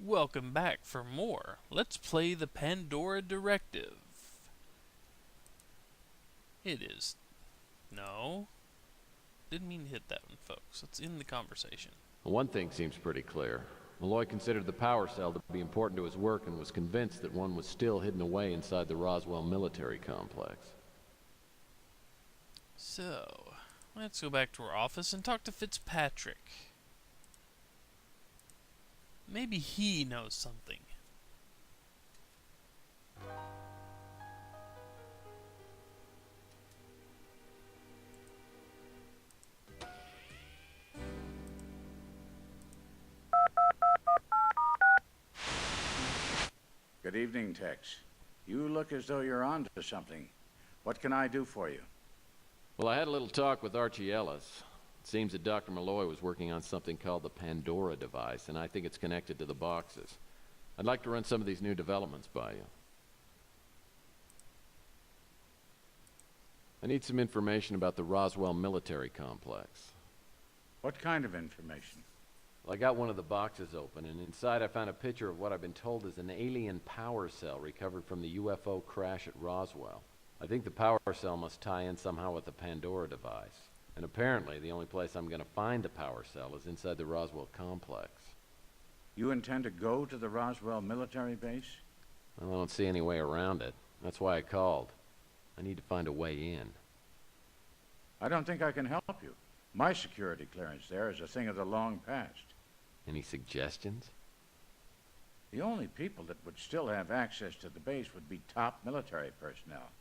Welcome back for more. Let's play the Pandora Directive. It is... No. Didn't mean to hit that one, folks. Let's end the conversation. One thing seems pretty clear. Malloy considered the power cell to be important to his work and was convinced that one was still hidden away inside the Roswell military complex. So, let's go back to our office and talk to Fitzpatrick. Maybe he knows something. Good evening, Tex. You look as though you're on to something. What can I do for you? Well, I had a little talk with Archie Ellis. It seems that Dr. Malloy was working on something called the Pandora device, and I think it's connected to the boxes. I'd like to run some of these new developments by you. I need some information about the Roswell military complex. What kind of information? Well, I got one of the boxes open, and inside I found a picture of what I've been told is an alien power cell recovered from the UFO crash at Roswell. I think the power cell must tie in somehow with the Pandora device. And apparently, the only place I'm going to find the power cell is inside the Roswell complex. You intend to go to the Roswell military base? Well, I don't see any way around it. That's why I called. I need to find a way in. I don't think I can help you. My security clearance there is a thing of the long past. Any suggestions? The only people that would still have access to the base would be top military personnel.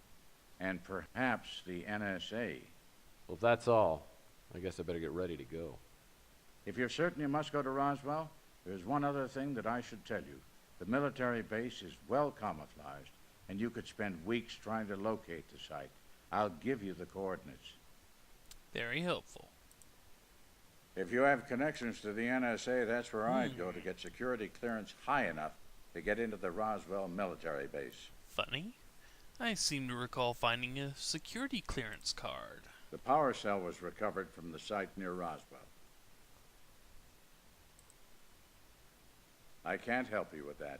And perhaps the NSA. Well, if that's all, I guess I better get ready to go. If you're certain you must go to Roswell, there's one other thing that I should tell you. The military base is well camouflaged, and you could spend weeks trying to locate the site. I'll give you the coordinates. Very helpful. If you have connections to the NSA, that's where I'd go to get security clearance high enough to get into the Roswell military base. Funny. I seem to recall finding a security clearance card. The power cell was recovered from the site near Roswell. I can't help you with that.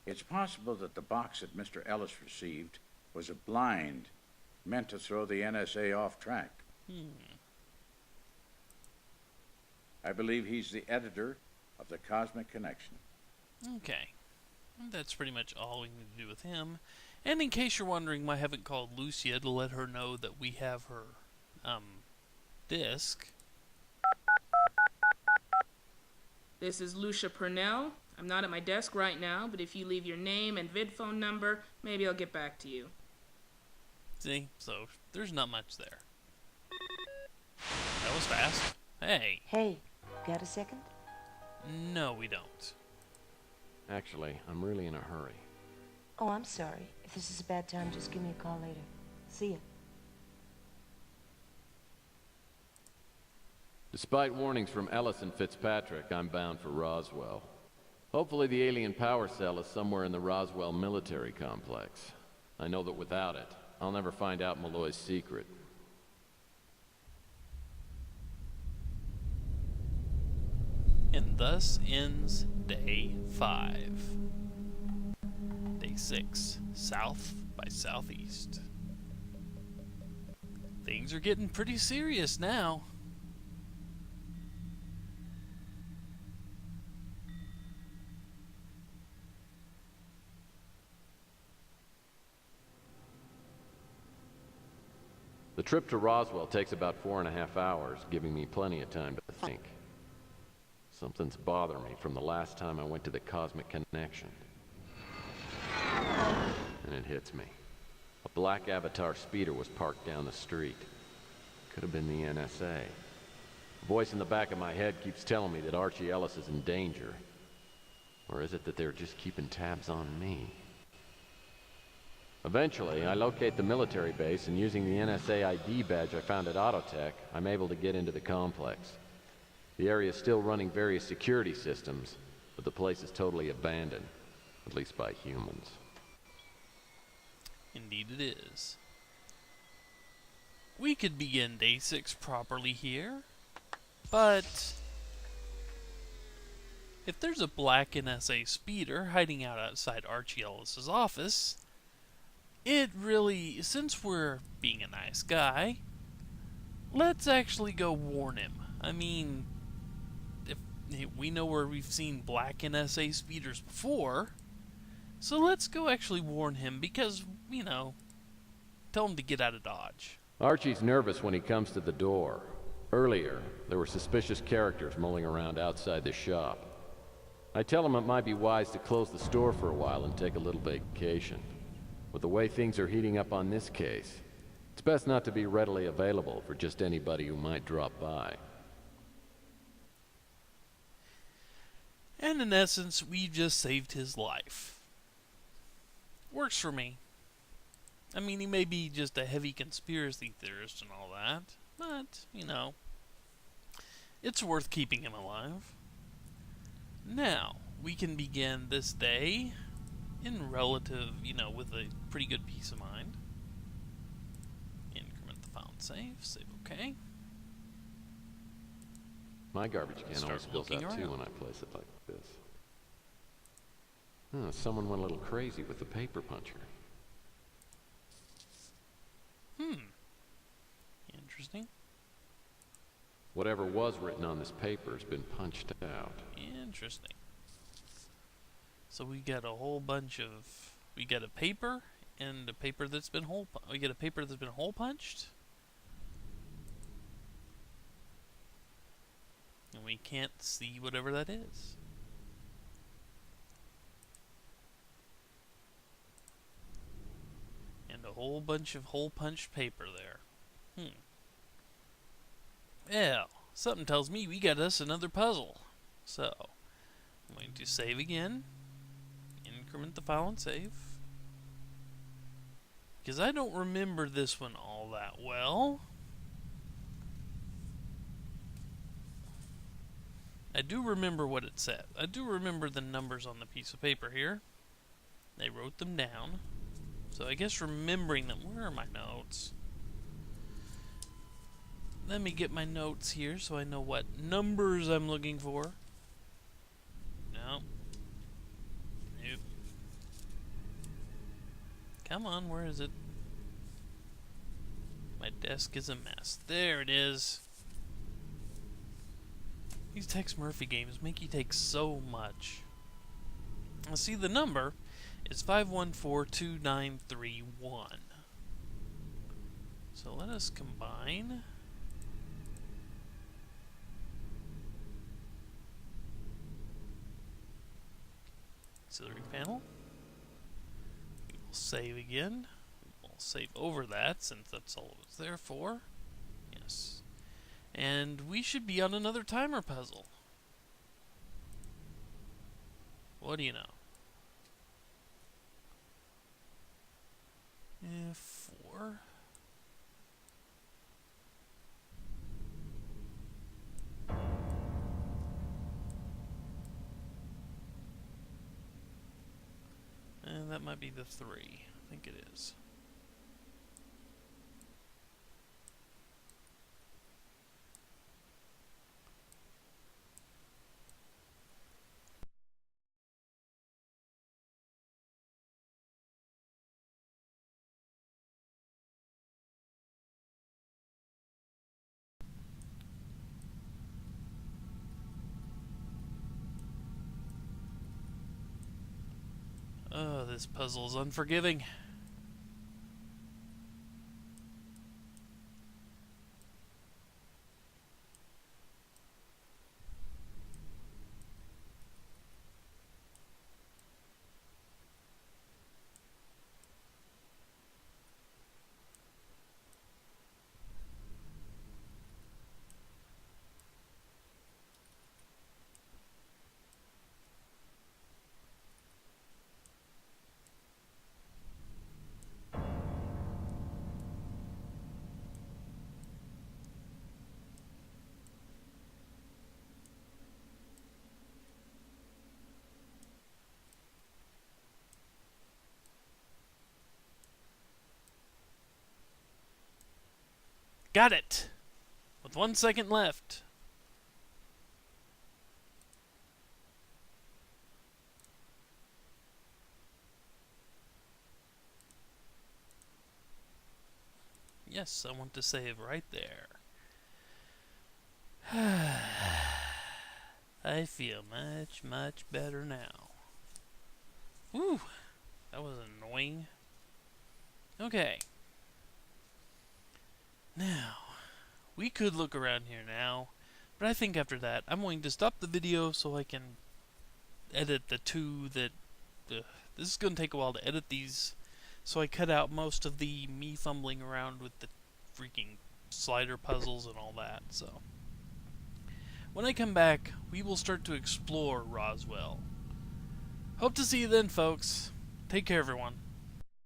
It's possible that the box that Mr. Ellis received was a blind meant to throw the NSA off track. I believe he's the editor of the Cosmic Connection. Okay. That's pretty much all we need to do with him. And in case you're wondering why I haven't called Lucia to let her know that we have her, disc. This is Lucia Purnell. I'm not at my desk right now, but if you leave your name and vid phone number, maybe I'll get back to you. See? So, there's not much there. That was fast. Hey. Hey, got a second? No, we don't. Actually, I'm really in a hurry. Oh, I'm sorry. If this is a bad time, just give me a call later. See ya. Despite warnings from Ellis and Fitzpatrick, I'm bound for Roswell. Hopefully the alien power cell is somewhere in the Roswell military complex. I know that without it, I'll never find out Malloy's secret. And thus ends Day 5. Day 6, south by southeast. Things are getting pretty serious now. The trip to Roswell takes about 4.5 hours, giving me plenty of time to think. Something's bothering me from the last time I went to the Cosmic Connection. And it hits me. A black Avatar speeder was parked down the street. Could have been the NSA. A voice in the back of my head keeps telling me that Archie Ellis is in danger. Or is it that they're just keeping tabs on me? Eventually, I locate the military base, and using the NSA ID badge I found at Autotech, I'm able to get into the complex. The area is still running various security systems, but the place is totally abandoned, at least by humans. Indeed it is. We could begin Day 6 properly here, but if there's a black NSA speeder hiding out outside Archie Ellis's office, it really, since we're being a nice guy, let's actually go warn him. I mean, if we know where we've seen black NSA speeders before, so let's go actually warn him because, tell him to get out of Dodge. Archie's nervous when he comes to the door. Earlier, there were suspicious characters mulling around outside the shop. I tell him it might be wise to close the store for a while and take a little vacation. With the way things are heating up on this case, it's best not to be readily available for just anybody who might drop by. And in essence, we just saved his life. Works for me. I mean, he may be just a heavy conspiracy theorist and all that, but, it's worth keeping him alive. Now, we can begin this day in relative, with a pretty good peace of mind. Increment the file and save okay. My garbage can Start always spills out looking too around. when I place it like this. Someone went a little crazy with the paper puncher. Interesting. Whatever was written on this paper has been punched out. Interesting. So we got a whole bunch of... We got a paper, and a paper that's been hole... We got a paper that's been hole punched. And we can't see whatever that is. And a whole bunch of hole punched paper there. Well, something tells me we got us another puzzle. So, I'm going to save again. Increment the file and save. Because I don't remember this one all that well. I do remember what it said. I do remember the numbers on the piece of paper here. They wrote them down. So I guess remembering them. Where are my notes? Let me get my notes here so I know what numbers I'm looking for. No. Nope. Come on, where is it? My desk is a mess. There it is. These Tex Murphy games make you take so much. Now see, the number is 5142931. So let us combine. Auxiliary panel. We will save again. We will save over that since that's all it was there for. Yes. And we should be on another timer puzzle. What do you know? F4. And that might be the 3. I think it is. Oh, this puzzle is unforgiving. Got it! With 1 second left. Yes, I want to save right there. I feel much, much better now. Whew, that was annoying. Okay. Now, we could look around here now, but I think after that, I'm going to stop the video so I can edit the two that... this is going to take a while to edit these, so I cut out most of the me fumbling around with the freaking slider puzzles and all that, so... when I come back, we will start to explore Roswell. Hope to see you then, folks. Take care, everyone.